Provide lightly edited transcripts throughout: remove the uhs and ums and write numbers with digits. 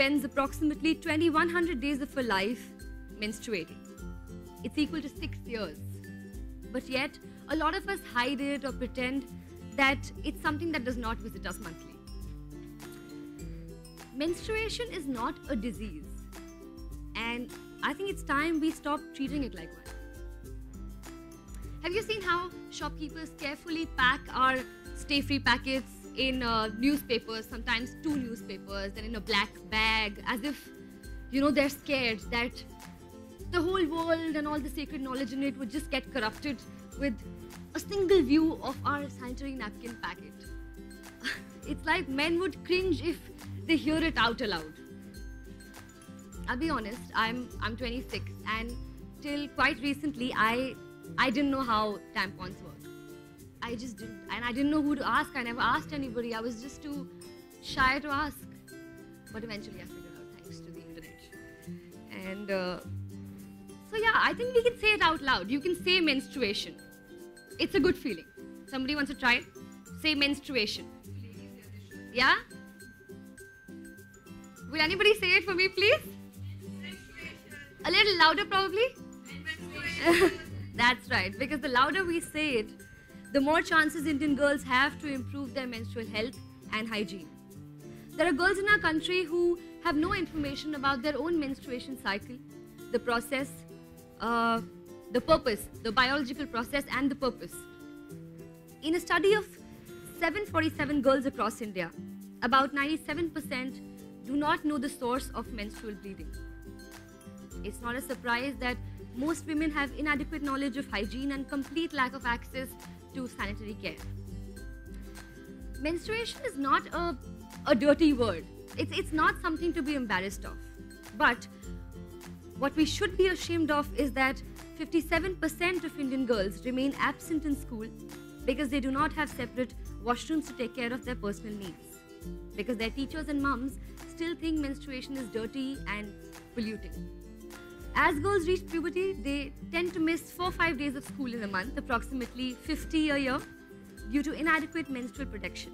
spends approximately 2100 days of her life menstruating. It's equal to 6 years. But yet, a lot of us hide it or pretend that it's something that does not visit us monthly. Menstruation is not a disease, and I think it's time we stop treating it like one. Have you seen how shopkeepers carefully pack our Stay Free packets in newspapers, sometimes 2 newspapers, and in a black bag, as if, they're scared that the whole world and all the sacred knowledge in it would just get corrupted with a single view of our sanitary napkin packet. It's like men would cringe if they hear it out aloud. I'll be honest, I'm 26, and till quite recently, I didn't know how tampons work. I just didn't, and I didn't know who to ask. I never asked anybody. I was just too shy to ask. But eventually I figured out, thanks to the internet. And so yeah, I think we can say it out loud. You can say menstruation. It's a good feeling. Somebody wants to try it? Say menstruation. Yeah? Will anybody say it for me, please? Menstruation. A little louder, probably? That's right, because the louder we say it, the more chances Indian girls have to improve their menstrual health and hygiene. There are girls in our country who have no information about their own menstruation cycle, the process, the purpose, the biological process and the purpose. In a study of 747 girls across India, about 97% do not know the source of menstrual bleeding. It's not a surprise that most women have inadequate knowledge of hygiene and complete lack of access to sanitary care. Menstruation is not a dirty word. It's not something to be embarrassed of. But what we should be ashamed of is that 57% of Indian girls remain absent in school because they do not have separate washrooms to take care of their personal needs. Because their teachers and mums still think menstruation is dirty and polluting. As girls reach puberty, they tend to miss 4-5 days of school in a month, approximately 50 a year, due to inadequate menstrual protection.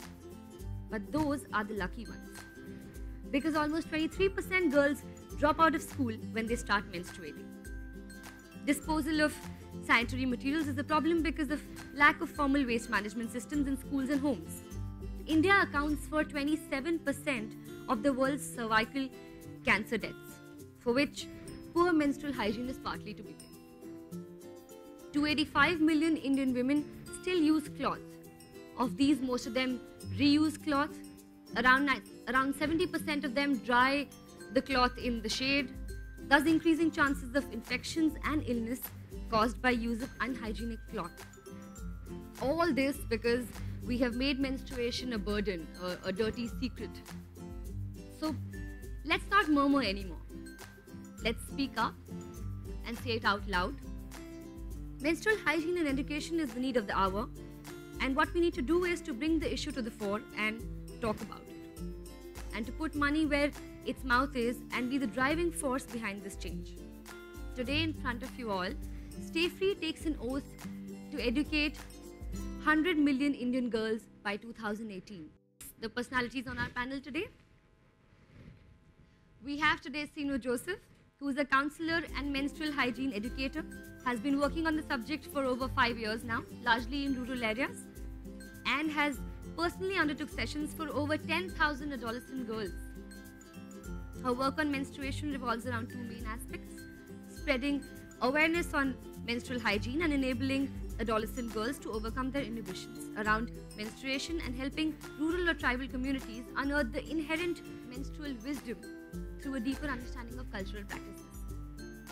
But those are the lucky ones. Because almost 23% girls drop out of school when they start menstruating. Disposal of sanitary materials is a problem because of lack of formal waste management systems in schools and homes. India accounts for 27% of the world's cervical cancer deaths, for which poor menstrual hygiene is partly to be blamed. 285 million Indian women still use cloth. Of these, most of them reuse cloth. Around 70% of them dry the cloth in the shade, thus increasing chances of infections and illness caused by use of unhygienic cloth. All this because we have made menstruation a burden, a dirty secret. So let's not murmur anymore. Let's speak up and say it out loud. Menstrual hygiene and education is the need of the hour, and what we need to do is to bring the issue to the fore and talk about it, and to put money where its mouth is and be the driving force behind this change. Today, in front of you all, Stay Free takes an oath to educate 100 million Indian girls by 2018. The personalities on our panel today. We have today Seenu Joseph, who is a counselor and menstrual hygiene educator, has been working on the subject for over 5 years now, largely in rural areas, and has personally undertook sessions for over 10,000 adolescent girls. Her work on menstruation revolves around 2 main aspects: spreading awareness on menstrual hygiene and enabling adolescent girls to overcome their inhibitions around menstruation, and helping rural or tribal communities unearth the inherent menstrual wisdom through a deeper understanding of cultural practices.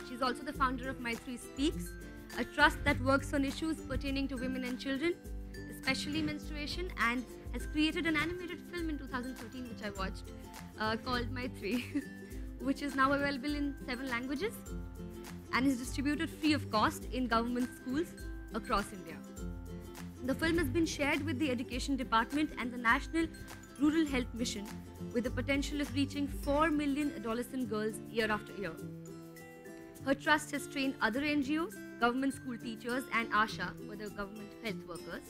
She's also the founder of My3 Speaks, a trust that works on issues pertaining to women and children, especially menstruation, and has created an animated film in 2013 which I watched called My3, which is now available in 7 languages and is distributed free of cost in government schools across India. The film has been shared with the Education Department and the National Rural Health Mission, with the potential of reaching 4 million adolescent girls year after year. Her trust has trained other NGOs, government school teachers and ASHA, who are the government health workers,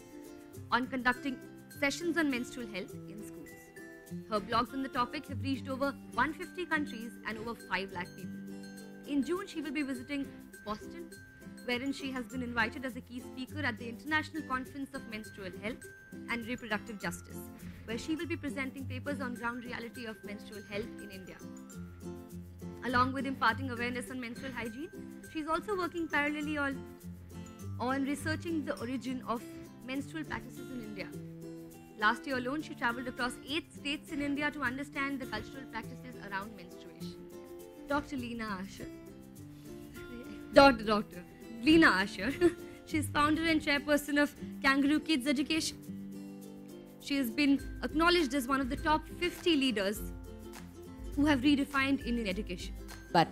on conducting sessions on menstrual health in schools. Her blogs on the topic have reached over 150 countries and over 5 lakh people. In June, she will be visiting Boston, wherein she has been invited as a key speaker at the International Conference of Menstrual Health and Reproductive Justice, where she will be presenting papers on ground reality of menstrual health in India. Along with imparting awareness on menstrual hygiene, she is also working parallelly on researching the origin of menstrual practices in India. Last year alone, she travelled across 8 states in India to understand the cultural practices around menstruation. Dr. Leena Asher. Dr. Leena Asher. She is founder and chairperson of Kangaroo Kids Education. She has been acknowledged as one of the top 50 leaders who have redefined Indian education. But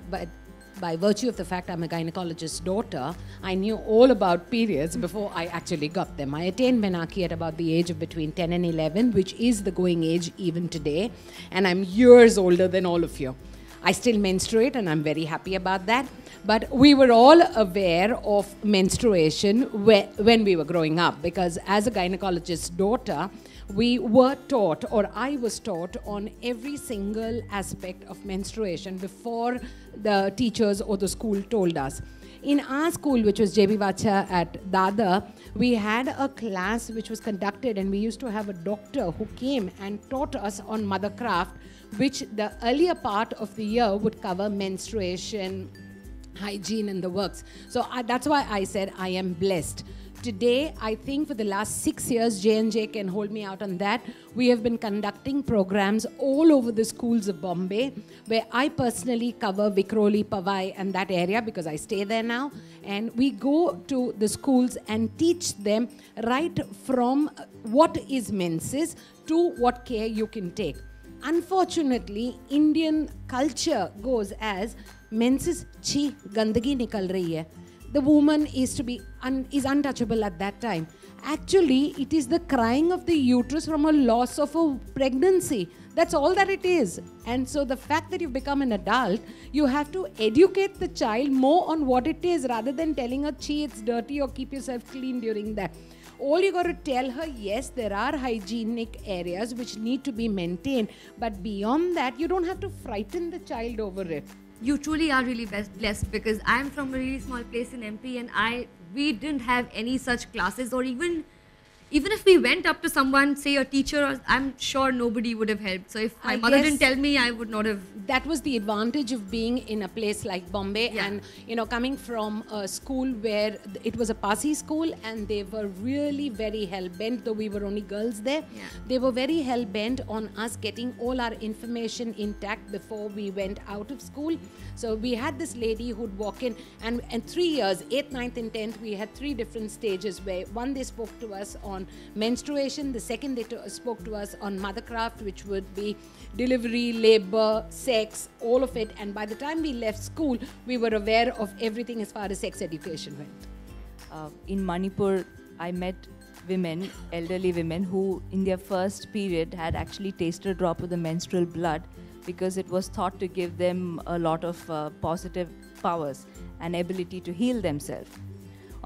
by virtue of the fact I'm a gynecologist's daughter, I knew all about periods before I actually got them. I attained menarche at about the age of between 10 and 11, which is the going age even today, and I'm years older than all of you. I still menstruate, and I'm very happy about that. But we were all aware of menstruation when we were growing up, because as a gynecologist's daughter, we were taught, or I was taught, on every single aspect of menstruation before the teachers or the school told us. In our school, which was JB Vacha at Dada, we had a class which was conducted, and we used to have a doctor who came and taught us on mothercraft, which the earlier part of the year would cover menstruation, hygiene, and the works. So that's why I said I am blessed. Today, I think for the last 6 years, J&J can hold me out on that, we have been conducting programs all over the schools of Bombay, where I personally cover Vikhroli, Powai, and that area, because I stay there now. And we go to the schools and teach them right from what is menses to what care you can take. Unfortunately, Indian culture goes as menses chi gandagi nikal rahi hai. The woman is untouchable at that time. Actually, it is the crying of the uterus from a loss of a pregnancy. That's all that it is. And so the fact that you've become an adult, you have to educate the child more on what it is, rather than telling her, "Chi, it's dirty," or "keep yourself clean" during that. All you got to tell her, yes, there are hygienic areas which need to be maintained, but beyond that, you don't have to frighten the child over it. You truly are really blessed, because I'm from a really small place in MP, and we didn't have any such classes, or even if we went up to someone, say a teacher, I'm sure nobody would have helped. So if my mother didn't tell me, I would not have. That was the advantage of being in a place like Bombay, and coming from a school where it was a Parsi school, and they were really very hell-bent, though we were only girls there. Yeah. They were very hell-bent on us getting all our information intact before we went out of school. So we had this lady who'd walk in, and 3 years, 8th, 9th and 10th, we had 3 different stages where, one, they spoke to us on menstruation, the second they spoke to us on mothercraft, which would be delivery, labor, sex, all of it. And by the time we left school, we were aware of everything as far as sex education went. In Manipur, I met women, elderly women, who in their first period had actually tasted a drop of the menstrual blood, because it was thought to give them a lot of positive powers and ability to heal themselves.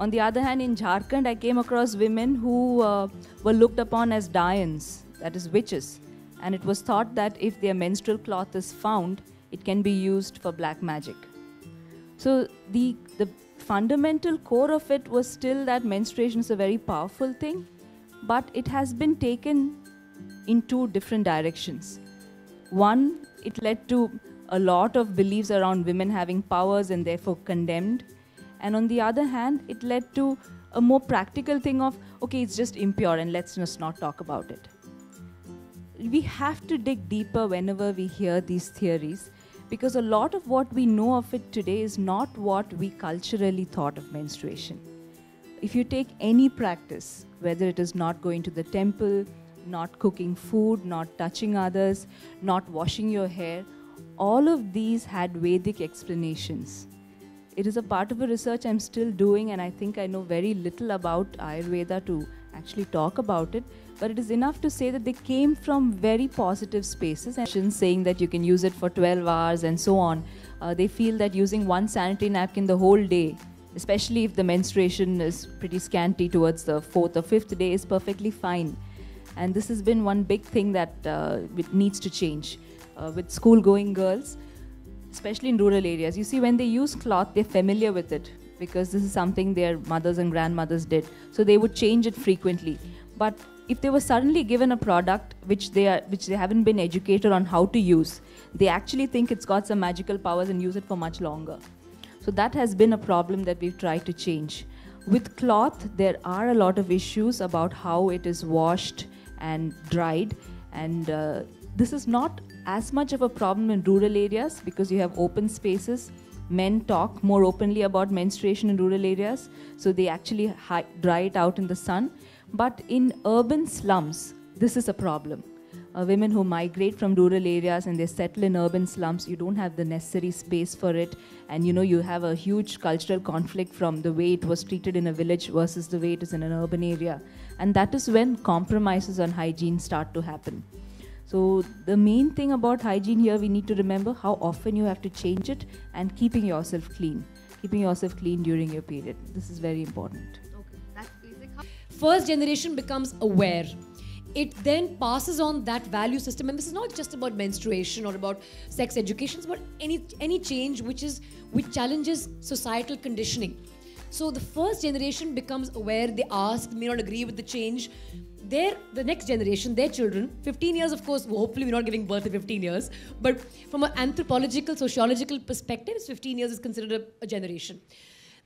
On the other hand, in Jharkhand, I came across women who were looked upon as Dayans, that is witches. And it was thought that if their menstrual cloth is found, it can be used for black magic. So the fundamental core of it was still that menstruation is a very powerful thing, but it has been taken in 2 different directions. One, it led to a lot of beliefs around women having powers and therefore condemned. And on the other hand, it led to a more practical thing of, okay, it's just impure and let's just not talk about it. We have to dig deeper whenever we hear these theories, because a lot of what we know of it today is not what we culturally thought of menstruation. If you take any practice, whether it is not going to the temple, not cooking food, not touching others, not washing your hair, all of these had Vedic explanations. It is a part of a research I'm still doing, and I think I know very little about Ayurveda to actually talk about it, but it is enough to say that they came from very positive spaces, and saying that you can use it for 12 hours and so on. They feel that using one sanitary napkin the whole day, especially if the menstruation is pretty scanty towards the 4th or 5th day, is perfectly fine. And this has been one big thing that needs to change with school-going girls, especially in rural areas. You see, when they use cloth, they're familiar with it because this is something their mothers and grandmothers did. So they would change it frequently. But if they were suddenly given a product which they haven't been educated on how to use, they actually think it's got some magical powers and use it for much longer. So that has been a problem that we've tried to change. With cloth, there are a lot of issues about how it is washed and dried, and this is not as much of a problem in rural areas because you have open spaces. Men talk more openly about menstruation in rural areas, so they actually dry it out in the sun. But in urban slums, this is a problem. Women who migrate from rural areas and they settle in urban slums, you don't have the necessary space for it, and you have a huge cultural conflict from the way it was treated in a village versus the way it is in an urban area. And that is when compromises on hygiene start to happen. So the main thing about hygiene here, we need to remember how often you have to change it and keeping yourself clean. Keeping yourself clean during your period. This is very important. Okay, that's basic. First generation becomes aware. It then passes on that value system, and this is not just about menstruation or about sex education, it's about any change which challenges societal conditioning. So the first generation becomes aware, they ask, may not agree with the change. The next generation, their children, 15 years, of course, hopefully we're not giving birth in 15 years, but from an anthropological, sociological perspective, 15 years is considered a generation.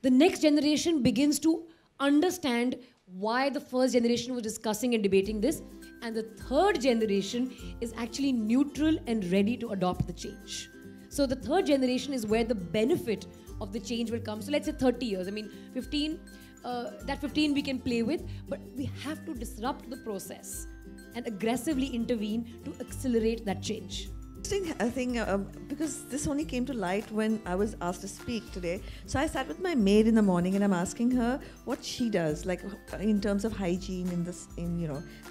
The next generation begins to understand why the first generation was discussing and debating this, and the third generation is actually neutral and ready to adopt the change. So the third generation is where the benefit of the change will come. So let's say 30 years. I mean, 15, that 15 we can play with, but we have to disrupt the process and aggressively intervene to accelerate that change. Interesting thing, because this only came to light when I was asked to speak today. So I sat with my maid in the morning and I'm asking her what she does, like in terms of hygiene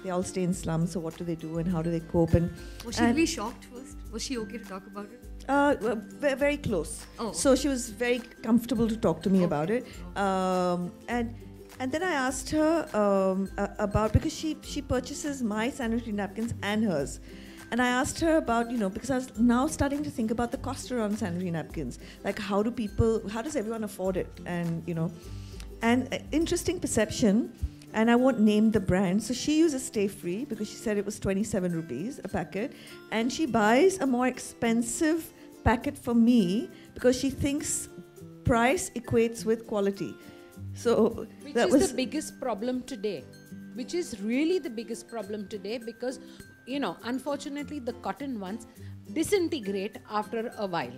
they all stay in slums, so what do they do and how do they cope? And Was she really shocked first? Was she okay to talk about it? Very close. Oh. So she was very comfortable to talk to me about it. And then I asked her about, because she purchases my sanitary napkins and hers. And I asked her about, because I was now starting to think about the cost around sanitary napkins. Like how does everyone afford it? And, interesting perception, and I won't name the brand. So she uses Stay Free because she said it was 27 rupees a packet. And she buys a more expensive packet for me because she thinks price equates with quality. So which is the biggest problem today. Which is really the biggest problem today because, unfortunately, the cotton ones disintegrate after a while.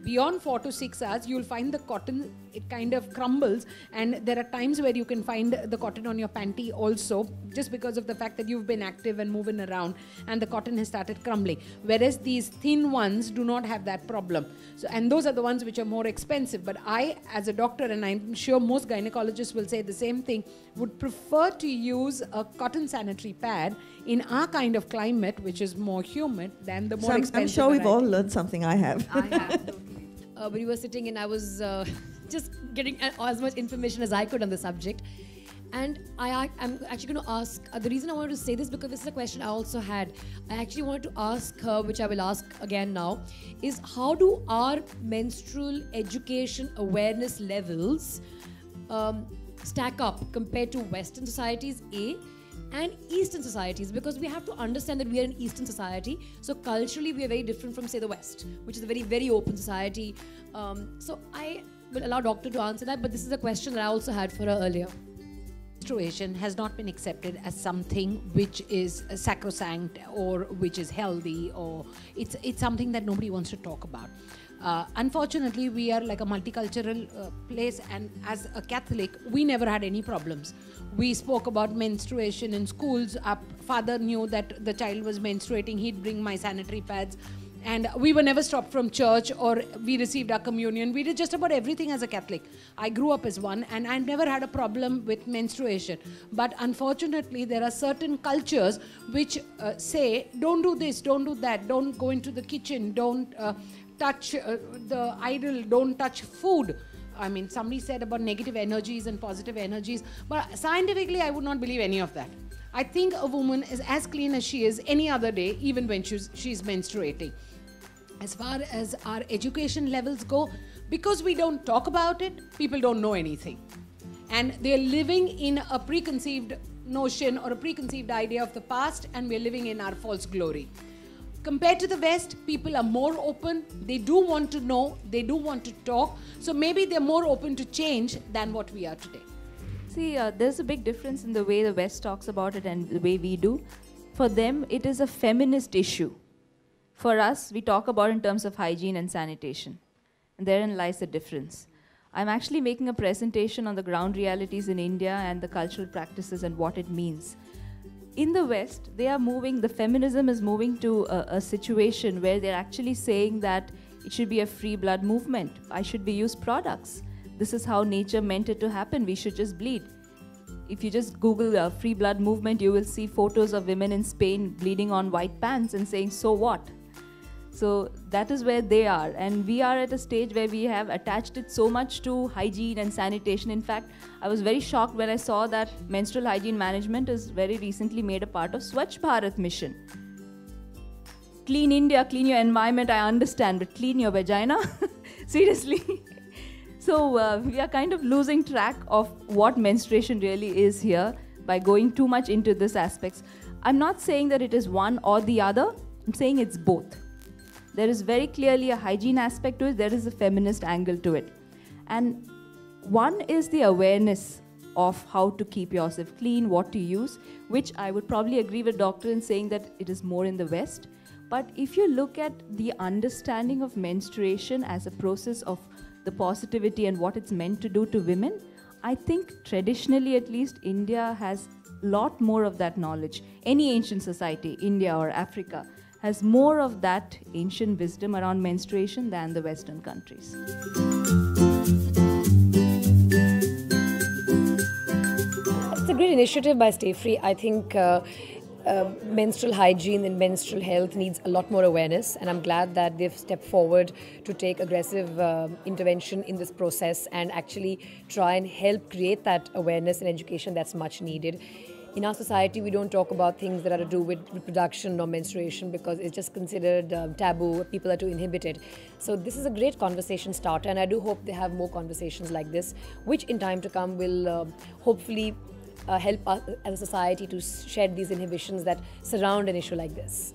Beyond 4 to 6 hours, you'll find the cotton, it kind of crumbles, and there are times where you can find the cotton on your panty also, just because of the fact that you've been active and moving around, and the cotton has started crumbling. Whereas these thin ones do not have that problem. So, and those are the ones which are more expensive. But I, as a doctor, and I'm sure most gynecologists will say the same thing, would prefer to use a cotton sanitary pad in our kind of climate, which is more humid, than the more expensive. I'm sure we've all learned something. I have. I have, totally. When you were sitting and I was just getting as much information as I could on the subject. And I'm actually going to ask, the reason I wanted to say this because this is a question I also had. I actually wanted to ask her, which I will ask again now, is how do our menstrual education awareness levels stack up compared to Western societies, A, and Eastern societies, because we have to understand that we are an Eastern society, so culturally we are very different from, say, the West, which is a very, very open society. So I will allow Doctor to answer that, but this is a question that I also had for her earlier. Menstruation has not been accepted as something which is sacrosanct or which is healthy, or it's something that nobody wants to talk about. Unfortunately, we are like a multicultural place, and as a Catholic, we never had any problems. We spoke about menstruation in schools. Our father knew that the child was menstruating. He'd bring my sanitary pads. And we were never stopped from church, or we received our communion. We did just about everything as a Catholic. I grew up as one, and I never had a problem with menstruation. But unfortunately, there are certain cultures which say, don't do this, don't do that, don't go into the kitchen, don't touch the idol, don't touch food. I mean, somebody said about negative energies and positive energies, but scientifically, I would not believe any of that. I think a woman is as clean as she is any other day, even when she's menstruating. As far as our education levels go, because we don't talk about it, people don't know anything. And they're living in a preconceived notion or a preconceived idea of the past, and we're living in our false glory. Compared to the West, people are more open. They do want to know. They do want to talk. So maybe they're more open to change than what we are today. See, there's a big difference in the way the West talks about it and the way we do. For them, it is a feminist issue. For us, we talk about it in terms of hygiene and sanitation. And therein lies the difference. I'm actually making a presentation on the ground realities in India and the cultural practices and what it means. In the West, they are moving, the feminism is moving to a situation where they're actually saying that it should be a free blood movement. I should be used products. This is how nature meant it to happen. We should just bleed. If you just Google a free blood movement, you will see photos of women in Spain bleeding on white pants and saying, so what? So that is where they are. And we are at a stage where we have attached it so much to hygiene and sanitation. In fact, I was very shocked when I saw that menstrual hygiene management is very recently made a part of Swachh Bharat mission. Clean India, clean your environment, I understand, but clean your vagina? Seriously? So we are kind of losing track of what menstruation really is here by going too much into this aspects. I'm not saying that it is one or the other. I'm saying it's both. There is very clearly a hygiene aspect to it. There is a feminist angle to it. And one is the awareness of how to keep yourself clean, what to use, which I would probably agree with Doctor in saying that it is more in the West. But if you look at the understanding of menstruation as a process of the positivity and what it's meant to do to women, I think traditionally at least India has a lot more of that knowledge. Any ancient society, India or Africa, has more of that ancient wisdom around menstruation than the Western countries. It's a great initiative by Stay Free. I think menstrual hygiene and menstrual health needs a lot more awareness, and I'm glad that they've stepped forward to take aggressive intervention in this process and actually try and help create that awareness and education that's much needed. In our society, we don't talk about things that are to do with reproduction or menstruation because it's just considered taboo. People are too inhibited. So this is a great conversation starter, and I do hope they have more conversations like this, which in time to come will hopefully help us as a society to shed these inhibitions that surround an issue like this.